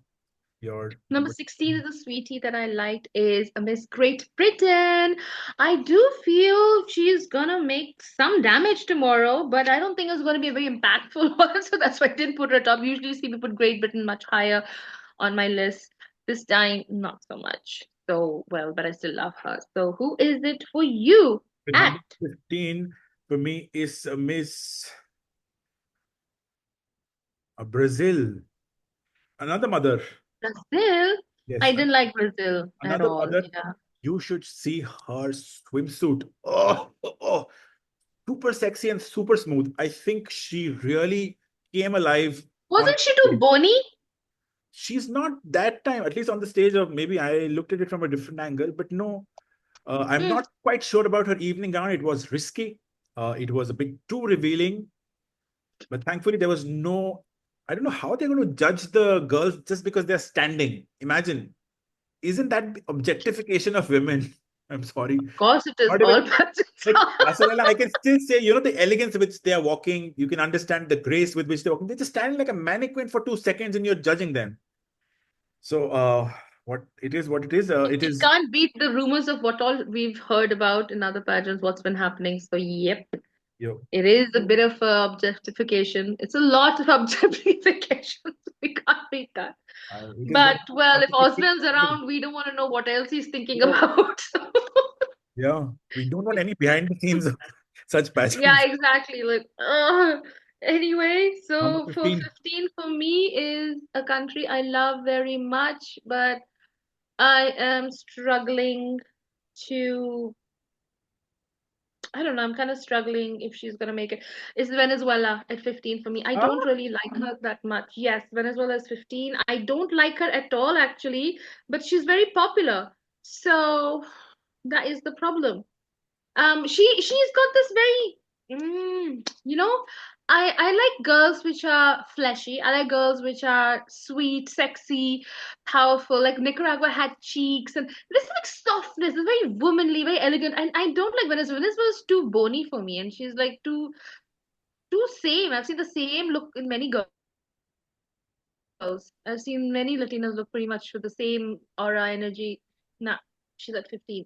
Your Number number 16 is a sweetie that I liked is a Miss Great Britain. I do feel she's gonna make some damage tomorrow, but I don't think it's gonna be a very impactful one, so that's why I didn't put her top. Usually see me put Great Britain much higher on my list. This time, not so much. So, well, but I still love her. So, who is it for you The at number 15 for me is Miss Brazil. Another mother. Brazil? Yes, I didn't like Brazil at another all. mother. Yeah. You should see her swimsuit. Oh, oh, oh, super sexy and super smooth. I think she really came alive on Wasn't she too stage. bony? She's not that time, at least on the stage of maybe I looked at it from a different angle, but no, I'm Hmm. not quite sure about her evening gown. It was risky. It was a bit too revealing, but thankfully there was no. I don't know how they're going to judge the girls just because they're standing. Imagine, isn't that objectification of women? I'm sorry. Of course, it is Not all even pageants. like Pasarela, I can still say, the elegance which they are walking. You can understand the grace with which they're walking. They're just standing like a mannequin for 2 seconds and you're judging them. So, what it is. It It is, can't beat the rumors of what all we've heard about in other pageants, what's been happening. So, yep, you it is a bit of objectification. It's a lot of objectification. We can't beat that. it is what But, well, if artificial Oswald's is. around, we don't want to know what else he's thinking So, about. yeah, we don't want any behind the scenes of such Yeah, pageants. exactly. Like, anyway, Number so for 15. 15 for me is a country I love very much, but I am struggling to, I don't know, I'm kind of struggling if she's gonna make it. It's Venezuela at 15 for me. I Ah, don't really like her that much. Yes, Venezuela is 15. I don't like her at all, actually, but she's very popular. So that is the problem. She's got this very I like girls which are fleshy. I like girls which are sweet, sexy, powerful. Like Nicaragua had cheeks and this is like softness. It's very womanly, very elegant. And I don't like Venezuela. Venezuela's too bony for me, and she's like too same. I've seen the same look in many girls. I've seen many Latinas look pretty much with the same aura, energy. Nah, she's at 15. okay,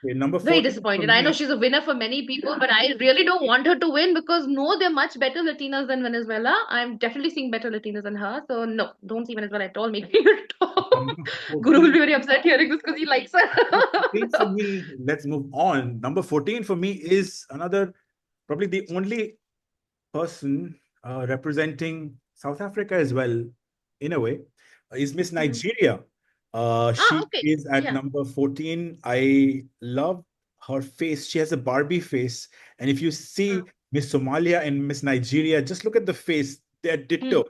Very number disappointed. 14 I for know she's a me. winner for many people, but I really don't want her to win because no, they're much better Latinas than Venezuela. I'm definitely seeing better Latinas than her. So no, don't see Venezuela at all. Make me your top. Number Guru will 14. be very upset hearing this because he likes her. Number 14 for me. Let's move on. Number 14 for me is another, probably the only person representing South Africa as well, in a way, is Miss Mhm. Nigeria. Ah, She okay. is at Yeah. number 14. I love her face. She has a Barbie face. And if you see Miss Somalia and Miss Nigeria, just look at the face. They're Hmm. ditto.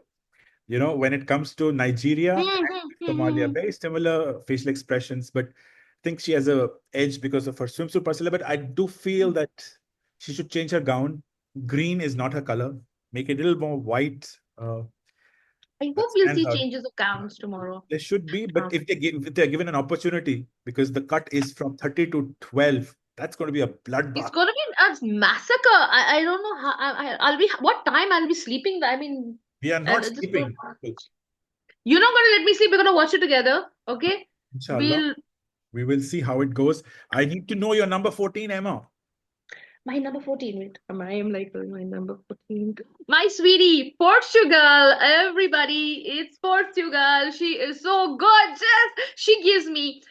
When it comes to Nigeria Hmm, and hmm, Somalia, hmm, very similar facial expressions, but I think she has a edge because of her swimsuit personally. But I do feel hmm. that she should change her gown. Green is not her color. Make it a little more white. I That hope we'll stands see out. changes of gowns tomorrow. There should be, but Um, if they're given an opportunity, because the cut is from 30 to 12, that's going to be a it's bloodbath. gonna be a massacre. I don't know how I'll be what time I'll be sleeping. I mean, We are and not just gonna. sleeping. You're not gonna let me sleep. We're gonna watch it together, okay? Inshallah, We'll. we will see how it goes. I need to know your number 14, Emma. My number 14. Wait, I am like my number 14. My sweetie, Portugal. Everybody, it's Portugal. She is so gorgeous. She gives me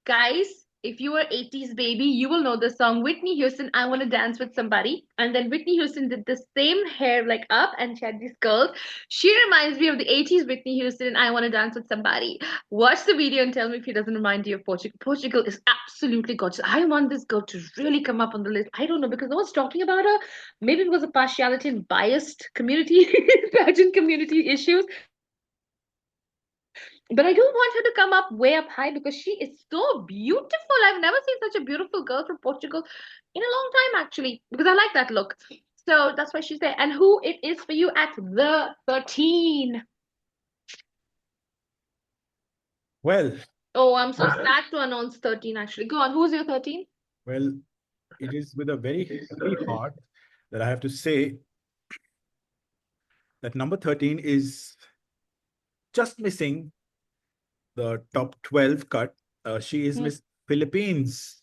guys, if you were 80s baby, you will know the song Whitney Houston, I Want to Dance with Somebody. And then Whitney Houston did the same hair like up and she had these curls. She reminds me of the 80s Whitney Houston and I Want to Dance with Somebody. Watch the video and tell me if he doesn't remind you of Portugal. Portugal is absolutely gorgeous. I want this girl to really come up on the list. I don't know because no one's talking about her. Maybe because of partiality and biased community, pageant community issues. But I do want her to come up way up high because she is so beautiful. I've never seen such a beautiful girl from Portugal in a long time, actually, because I like that look. So that's why she's there. And who it is for you at the 13? Well, Oh, I'm so sad to announce 13 actually. Go on, who's your 13? Well, it is with a very heavy heart that I have to say that number 13 is just missing the top 12 cut. She is Miss Philippines,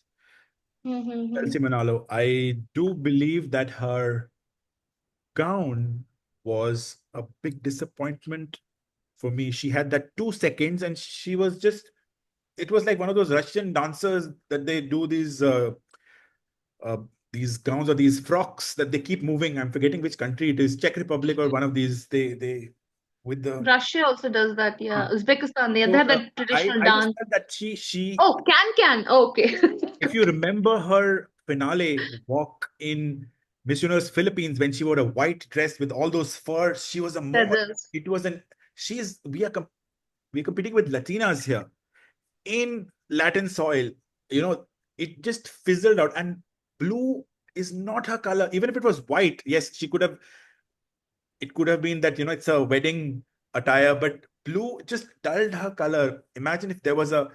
Mm-hmm. Chelsea Manalo. I do believe that her gown was a big disappointment for me. She had that 2 seconds and she was just, it was like one of those Russian dancers that they do uh, these gowns or these frocks that they keep moving. I'm forgetting which country it is, Czech Republic or one of these. They with the Russia also does that, yeah. uh, Uzbekistan, they so have that traditional I just dance. felt that she Oh, can. Okay. if you remember her finale walk in Miss Universe Philippines when she wore a white dress with all those furs, she was a model. Feathers. It was an she's we're competing with Latinas here in Latin soil. You know, it just fizzled out. And blue is not her color. Even if it was white, yes, she could have. It could have been that it's a wedding attire, but blue just dulled her color. Imagine if there was a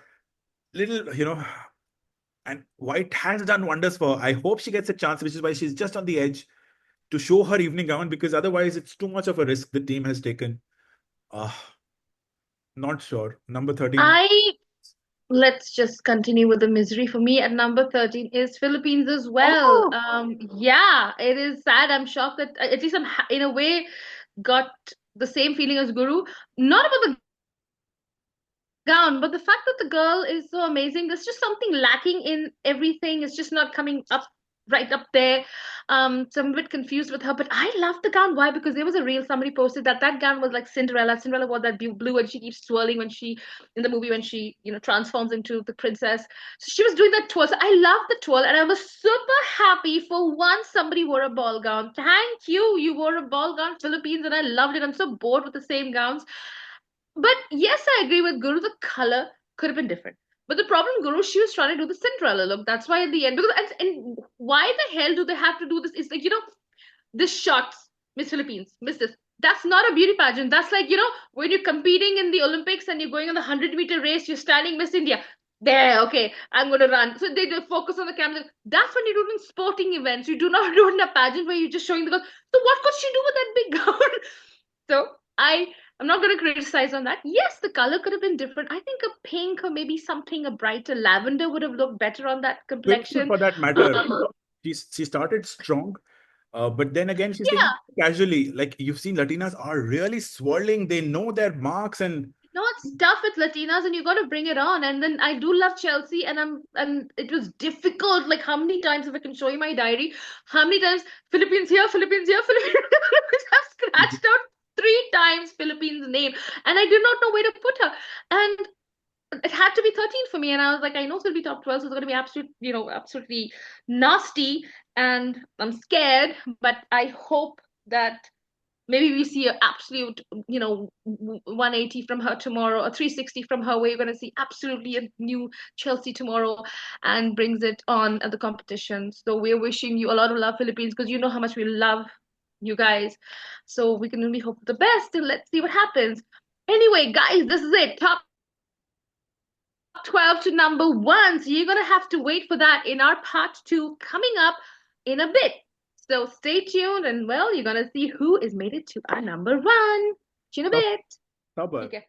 little, and white has done wonders for her. I hope she gets a chance, which is why she's just on the edge to show her evening gown, because otherwise it's too much of a risk the team has taken. Uh, not sure. Number 13. I Let's just continue with the misery. For me, at number 13 is Philippines as well. Oh, Yeah, it is sad. I'm shocked that at least in a way got the same feeling as Guru. Not about the gown, but the fact that the girl is so amazing, there's just something lacking in everything. It's just not coming up right up there. So I'm a bit confused with her, but I love the gown. Why? Because there was a reel somebody posted that gown was like Cinderella. Cinderella wore that blue, and she keeps twirling when she in the movie when she transforms into the princess. So she was doing that twirl. So I love the twirl, and I was super happy for once somebody wore a ball gown. Thank you, you wore a ball gown, Philippines, and I loved it. I'm so bored with the same gowns. But yes, I agree with Guru. The color could have been different. But the problem, Guru, she was trying to do the Cinderella look. That's why at the end, because and why the hell do they have to do this? It's like this shots, Miss Philippines, Miss this. That's not a beauty pageant. That's like when you're competing in the Olympics and you're going on the 100-meter race, you're standing Miss India. There, okay, I'm gonna run. So they focus on the camera. That's when you do it in sporting events. You do not do it in a pageant where you're just showing the girl. So what could she do with that big gown? So I'm not going to criticize on that. Yes, the color could have been different. I think a pink or maybe something a brighter lavender would have looked better on that purple complexion. for that matter. She started strong, but then again she's taking Yeah, it casually. Like you've seen, Latinas are really swirling. They know their marks, and it's tough with Latinas, and you got to bring it on. And then I do love Chelsea, and it was difficult. Like how many times, if I can show you my diary, how many times Philippines here, Philippines here, Philippines. I've scratched out 3 times Philippines name, and I did not know where to put her. And it had to be 13 for me, and I was like, I know it's gonna be top 12, so it's gonna be absolutely nasty, and I'm scared, but I hope that maybe we see an absolute 180 from her tomorrow, or 360 from her. We're gonna see absolutely a new Chelsea tomorrow, and brings it on at the competition. So we're wishing you a lot of love, Philippines, because you know how much we love you guys. So we can only hope for the best, and let's see what happens. Anyway, guys, this is it. Top 12 to number 1. So you're going to have to wait for that in our part 2 coming up in a bit. So stay tuned, and well, you're going to see who is made it to our number 1. See you in a bit. Sabar. Okay.